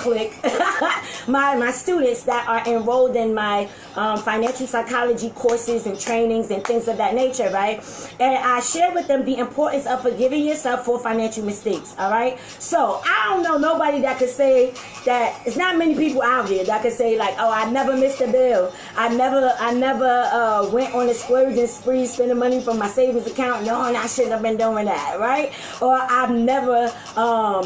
clique, my students that are enrolled in my financial psychology courses and trainings and things of that nature, right? And I share with them the importance of forgiving yourself for financial mistakes, all right? So I don't know nobody that could say that. It's not many people out there that could say like, oh, I never missed a bill. I never went on a splurging spree spending money from my savings account. No, and I shouldn't have been doing that, right? Or I've never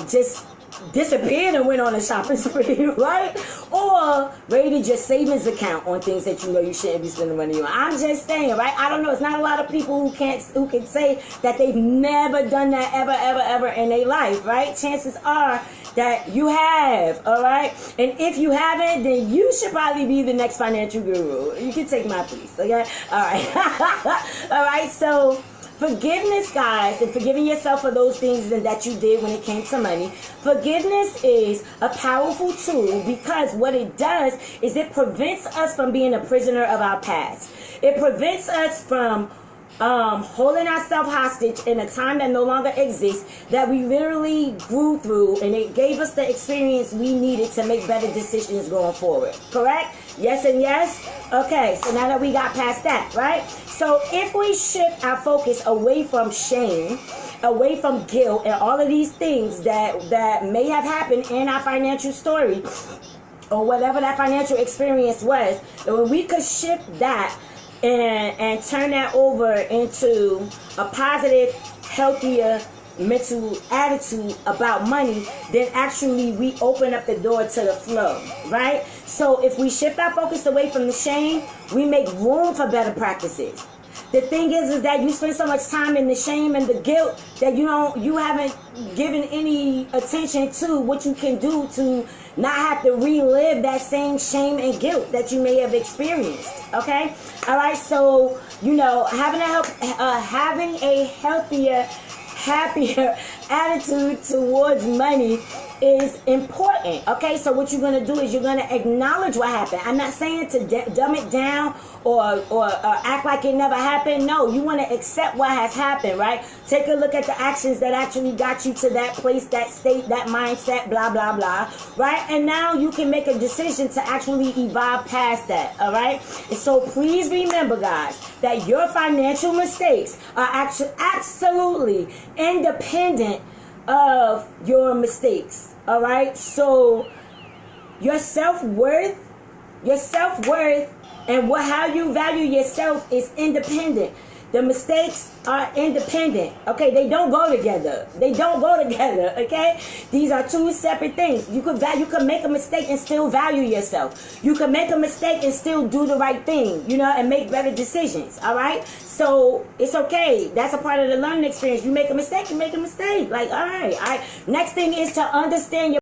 just disappeared and went on a shopping spree, right? Or raided your savings account on things that you know you shouldn't be spending money on. I'm just saying, right? I don't know. It's not a lot of people who can say that they've never done that ever in their life, right? Chances are that you have, all right? And if you haven't, then you should probably be the next financial guru. You can take my piece, okay? All right. All right, so forgiveness, guys, and forgiving yourself for those things that you did when it came to money. Forgiveness is a powerful tool because what it does is it prevents us from being a prisoner of our past. It prevents us from holding ourselves hostage in a time that no longer exists, that we literally grew through, and it gave us the experience we needed to make better decisions going forward. Correct? Yes and yes? Okay, so now that we got past that, right? So if we shift our focus away from shame, away from guilt, and all of these things that may have happened in our financial story, or whatever that financial experience was, and when we could shift that and turn that over into a positive, healthier mental attitude about money, then actually we open up the door to the flow, right? So if we shift our focus away from the shame, we make room for better practices. The thing is that you spend so much time in the shame and the guilt that you haven't given any attention to what you can do to not have to relive that same shame and guilt that you may have experienced. Okay, all right. So having a healthier, happier attitude towards money is important. Okay, so what you're going to do is you're going to acknowledge what happened. I'm not saying to dumb it down or act like it never happened. No, you want to accept what has happened, right? Take a look at the actions that actually got you to that place, that state, that mindset, blah, blah, blah, right? And now you can make a decision to actually evolve past that, all right? And so please remember, guys, that your financial mistakes are absolutely independent of your mistakes, all right? So your self-worth and how you value yourself is independent. The mistakes are independent. Okay, they don't go together. Okay, these are two separate things. You could make a mistake and still value yourself. You can make a mistake and still do the right thing, and make better decisions. All right, so it's okay. That's a part of the learning experience. You make a mistake, you make a mistake. Like, all right. Next thing is to understand your